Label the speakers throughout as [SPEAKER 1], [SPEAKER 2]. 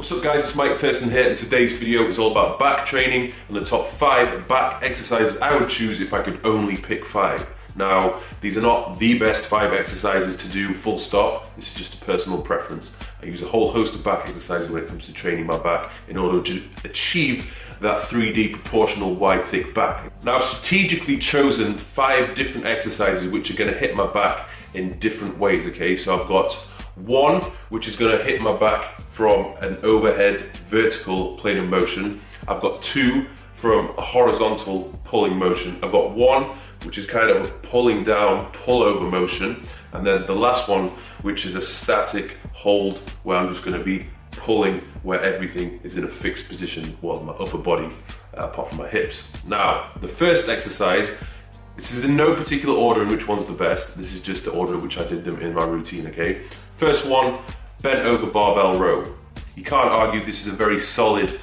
[SPEAKER 1] What's up guys, it's Mike Thurston here, and today's video is all about back training and the top 5 back exercises I would choose if I could only pick 5. Now, these are not the best 5 exercises to do full stop, this is just a personal preference. I use a whole host of back exercises when it comes to training my back in order to achieve that 3D proportional wide thick back. Now I've strategically chosen 5 different exercises which are going to hit my back in different ways, okay? So I've got one which is going to hit my back from an overhead vertical plane of motion. I've got 2 from a horizontal pulling motion. I've got 1 which is kind of a pulling down, pull over motion. And then the last one which is a static hold where I'm just going to be pulling where everything is in a fixed position, well, my upper body, apart from my hips. Now, the first exercise, this is in no particular order in which one's the best. This is just the order in which I did them in my routine, okay? First one, bent over barbell row. You can't argue this is a very solid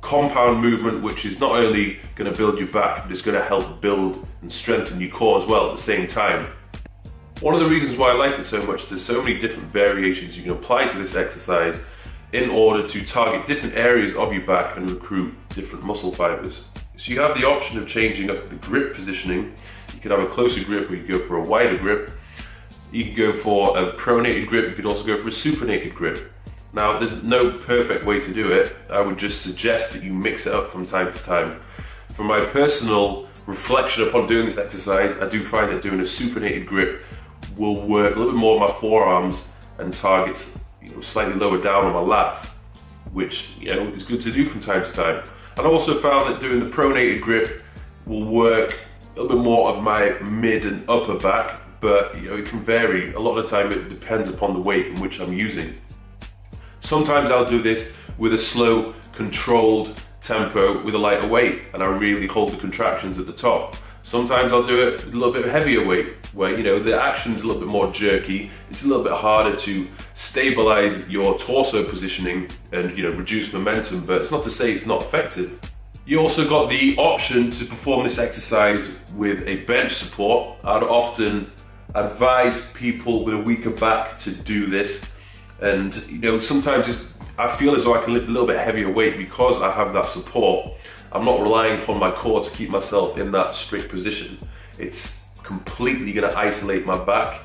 [SPEAKER 1] compound movement which is not only going to build your back, but it's going to help build and strengthen your core as well at the same time. One of the reasons why I like it so much, there's so many different variations you can apply to this exercise in order to target different areas of your back and recruit different muscle fibers. So you have the option of changing up the grip positioning. You could have a closer grip, or you could go for a wider grip. You could go for a pronated grip, you could also go for a supinated grip. Now, there's no perfect way to do it. I would just suggest that you mix it up from time to time. From my personal reflection upon doing this exercise, I do find that doing a supinated grip will work a little bit more on my forearms and targets slightly lower down on my lats, which is good to do from time to time. And I also found that doing the pronated grip will work a little bit more of my mid and upper back, but it can vary. A lot of the time it depends upon the weight in which I'm using. Sometimes I'll do this with a slow, controlled tempo with a lighter weight, and I really hold the contractions at the top. Sometimes I'll do it with a little bit heavier weight, where the action's a little bit more jerky. It's a little bit harder to stabilize your torso positioning and reduce momentum, but it's not to say it's not effective. You also got the option to perform this exercise with a bench support. I'd often advise people with a weaker back to do this, and sometimes I feel as though I can lift a little bit heavier weight because I have that support. I'm not relying upon my core to keep myself in that strict position. It's completely going to isolate my back,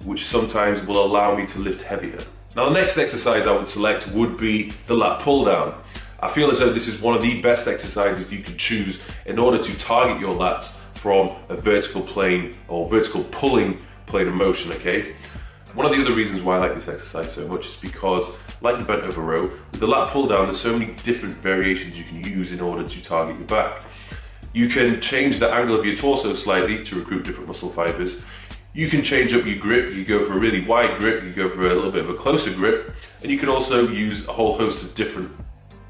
[SPEAKER 1] which sometimes will allow me to lift heavier. Now, the next exercise I would select would be the lat pull down. I feel as though this is one of the best exercises you could choose in order to target your lats from a vertical plane or vertical pulling plane of motion, okay? One of the other reasons why I like this exercise so much is because, like the bent over row, with the lat pull down, there's so many different variations you can use in order to target your back. You can change the angle of your torso slightly to recruit different muscle fibers. You can change up your grip. You go for a really wide grip, you go for a little bit of a closer grip, and you can also use a whole host of different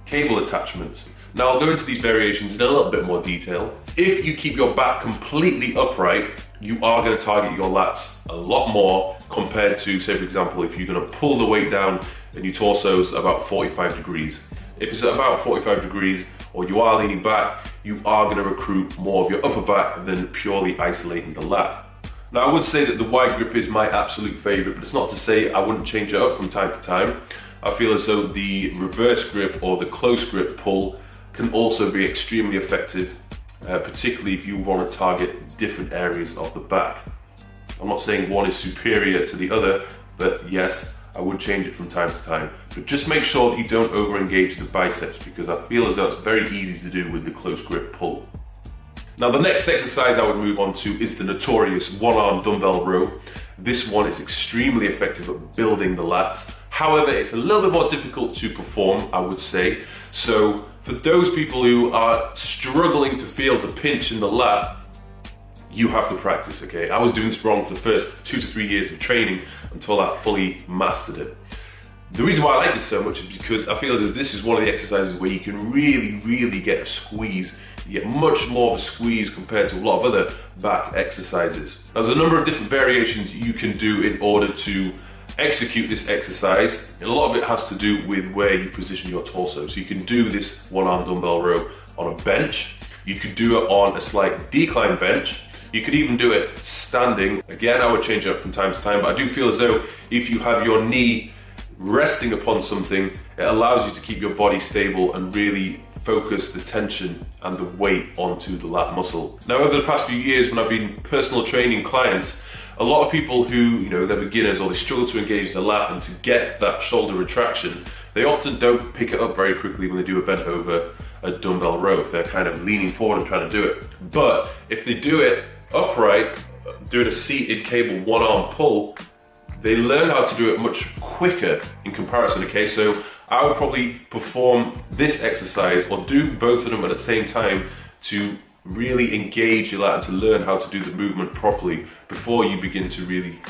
[SPEAKER 1] cable attachments. Now, I'll go into these variations in a little bit more detail. If you keep your back completely upright, you are going to target your lats a lot more compared to, say for example, if you're going to pull the weight down and your torso's about 45 degrees. If it's at about 45 degrees or you are leaning back, you are going to recruit more of your upper back than purely isolating the lat. Now, I would say that the wide grip is my absolute favorite, but it's not to say I wouldn't change it up from time to time. I feel as though the reverse grip or the close grip pull can also be extremely effective, particularly if you want to target different areas of the back. I'm not saying one is superior to the other, but yes, I would change it from time to time. But just make sure that you don't over-engage the biceps, because I feel as though it's very easy to do with the close grip pull. Now, the next exercise I would move on to is the notorious one-arm dumbbell row. This one is extremely effective at building the lats. However, it's a little bit more difficult to perform, I would say. So for those people who are struggling to feel the pinch in the lat, you have to practice, okay? I was doing this wrong for the first 2 to 3 years of training until I fully mastered it. The reason why I like this so much is because I feel that this is one of the exercises where you can really get a squeeze. You get much more of a squeeze compared to a lot of other back exercises. Now, there's a number of different variations you can do in order to execute this exercise, and a lot of it has to do with where you position your torso. So you can do this one-arm dumbbell row on a bench. You could do it on a slight decline bench. You could even do it standing. Again, I would change it up from time to time, but I do feel as though if you have your knee resting upon something, it allows you to keep your body stable and really focus the tension and the weight onto the lat muscle. Now, over the past few years, when I've been personal training clients, a lot of people who, they're beginners or they struggle to engage the lat and to get that shoulder retraction, they often don't pick it up very quickly when they do a bent over a dumbbell row, if they're kind of leaning forward and trying to do it. But if they do it upright, doing a seated cable one-arm pull, they learn how to do it much quicker in comparison, okay? So I would probably perform this exercise or do both of them at the same time to really engage your lat and to learn how to do the movement properly before you begin to really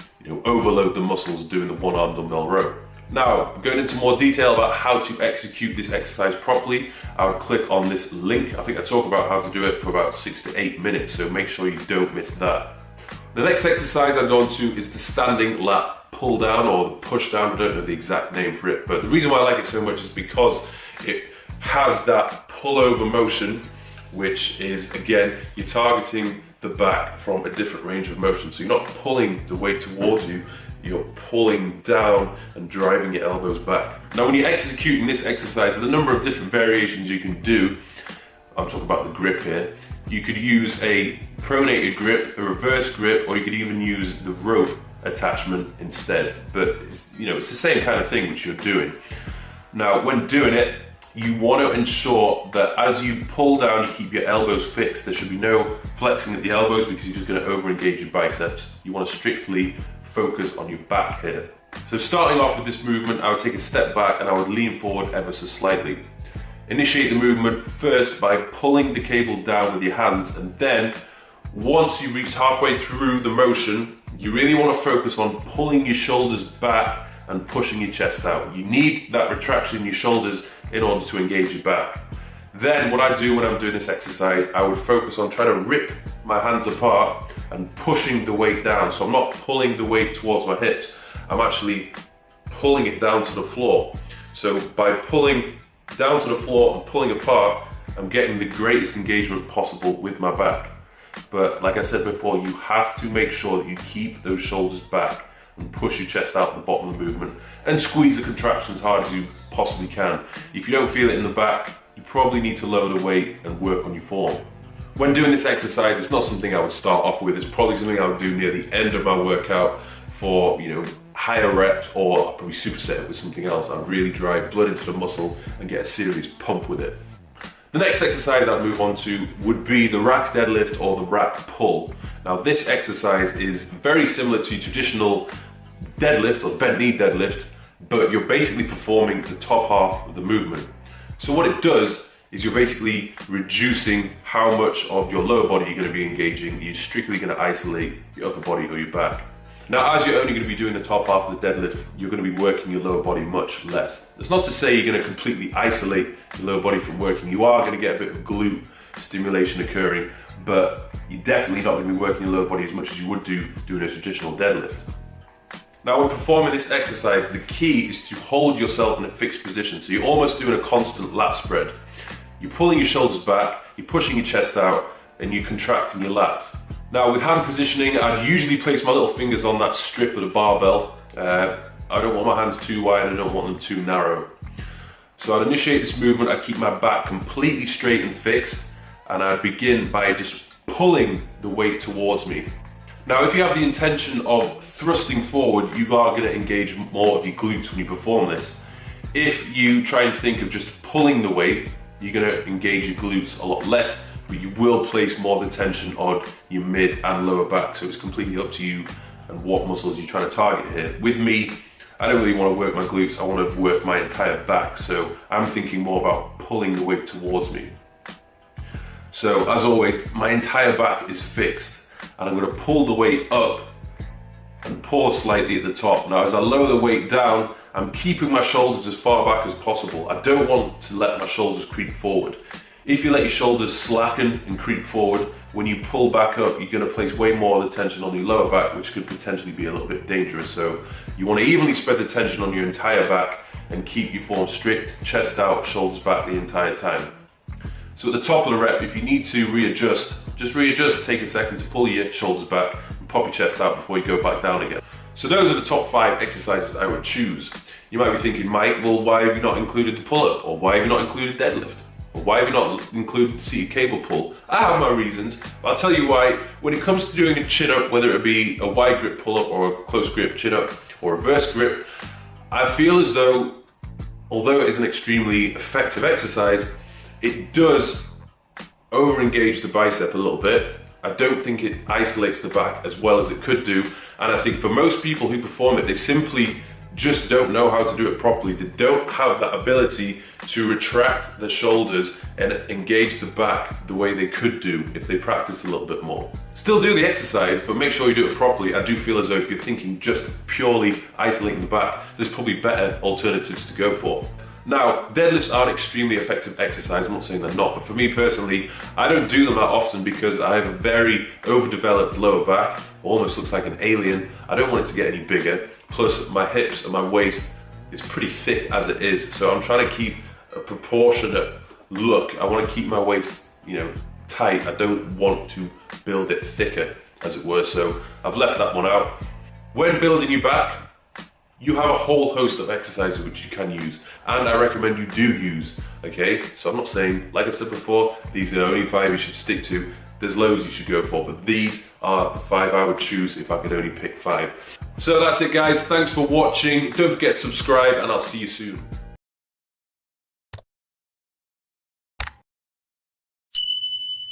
[SPEAKER 1] overload the muscles doing the one-arm dumbbell row. Now, going into more detail about how to execute this exercise properly, I would click on this link. I think I talk about how to do it for about 6 to 8 minutes, so make sure you don't miss that. The next exercise I've gone to is the standing lat pull down or the push down. I don't know the exact name for it, but the reason why I like it so much is because it has that pull over motion, which is, again, you're targeting the back from a different range of motion. So you're not pulling the weight towards you, you're pulling down and driving your elbows back. Now, when you're executing this exercise, there's a number of different variations you can do. I'm talking about the grip here. You could use a pronated grip, a reverse grip, or you could even use the rope attachment instead. But it's the same kind of thing which you're doing. Now, when doing it, you want to ensure that as you pull down, you keep your elbows fixed. There should be no flexing at the elbows because you're just going to over-engage your biceps. You want to strictly focus on your back here. So starting off with this movement, I would take a step back and I would lean forward ever so slightly. Initiate the movement first by pulling the cable down with your hands, and then once you reach halfway through the motion, you really want to focus on pulling your shoulders back and pushing your chest out. You need that retraction in your shoulders in order to engage your back. Then what I do when I'm doing this exercise, I would focus on trying to rip my hands apart and pushing the weight down. So I'm not pulling the weight towards my hips, I'm actually pulling it down to the floor. So by pulling down to the floor and pulling apart, I'm getting the greatest engagement possible with my back. But like I said before, you have to make sure that you keep those shoulders back and push your chest out at the bottom of the movement and squeeze the contraction as hard as you possibly can. If you don't feel it in the back, you probably need to lower the weight and work on your form. When doing this exercise, it's not something I would start off with. It's probably something I would do near the end of my workout for, higher reps, or I'll probably superset it with something else. I'd really drive blood into the muscle and get a serious pump with it. The next exercise I'd move on to would be the rack deadlift or the rack pull. Now, this exercise is very similar to traditional deadlift or bent knee deadlift, but you're basically performing the top half of the movement. So what it does is you're basically reducing how much of your lower body you're going to be engaging. You're strictly going to isolate your upper body or your back. Now, as you're only going to be doing the top half of the deadlift, you're going to be working your lower body much less. That's not to say you're going to completely isolate your lower body from working. You are going to get a bit of glute stimulation occurring, but you're definitely not going to be working your lower body as much as you would do doing a traditional deadlift. Now, when performing this exercise, the key is to hold yourself in a fixed position. So you're almost doing a constant lat spread. You're pulling your shoulders back, you're pushing your chest out, and you're contracting your lats. Now, with hand positioning, I'd usually place my little fingers on that strip of the barbell. I don't want my hands too wide, I don't want them too narrow. So I'd initiate this movement, I'd keep my back completely straight and fixed, and I'd begin by just pulling the weight towards me. Now, if you have the intention of thrusting forward, you are going to engage more of your glutes when you perform this. If you try and think of just pulling the weight, you're going to engage your glutes a lot less, but you will place more of the tension on your mid and lower back. So it's completely up to you and what muscles you're trying to target here. With me, I don't really want to work my glutes, I want to work my entire back. So I'm thinking more about pulling the weight towards me. So as always, my entire back is fixed, and I'm going to pull the weight up and pause slightly at the top. Now, as I lower the weight down, I'm keeping my shoulders as far back as possible. I don't want to let my shoulders creep forward. If you let your shoulders slacken and creep forward, when you pull back up, you're going to place way more of the tension on your lower back, which could potentially be a little bit dangerous. So you want to evenly spread the tension on your entire back and keep your form strict, chest out, shoulders back the entire time. So at the top of the rep, if you need to readjust, just readjust, take a second to pull your shoulders back and pop your chest out before you go back down again. So those are the top 5 exercises I would choose. You might be thinking, Mike, well, why have you not included the pull-up? Or why have you not included deadlift? Or why have you not included seated cable pull? I have my reasons, but I'll tell you why. When it comes to doing a chin-up, whether it be a wide grip pull-up or a close grip chin-up or reverse grip, I feel as though, although it is an extremely effective exercise, it does over-engage the bicep a little bit. I don't think it isolates the back as well as it could do, and I think for most people who perform it, they simply just don't know how to do it properly. They don't have that ability to retract the shoulders and engage the back the way they could do if they practice a little bit more. Still do the exercise, but make sure you do it properly. I do feel as though if you're thinking just purely isolating the back, there's probably better alternatives to go for. Now, deadlifts are an extremely effective exercise. I'm not saying they're not, but for me personally, I don't do them that often because I have a very overdeveloped lower back. Almost looks like an alien. I don't want it to get any bigger. Plus, my hips and my waist is pretty thick as it is, so I'm trying to keep a proportionate look. I want to keep my waist, tight. I don't want to build it thicker, as it were, so I've left that one out. When building your back, you have a whole host of exercises which you can use, and I recommend you do use, okay? So I'm not saying, like I said before, these are only 5 you should stick to. There's loads you should go for, but these are the 5 I would choose if I could only pick 5. So that's it, guys. Thanks for watching. Don't forget to subscribe, and I'll see you soon.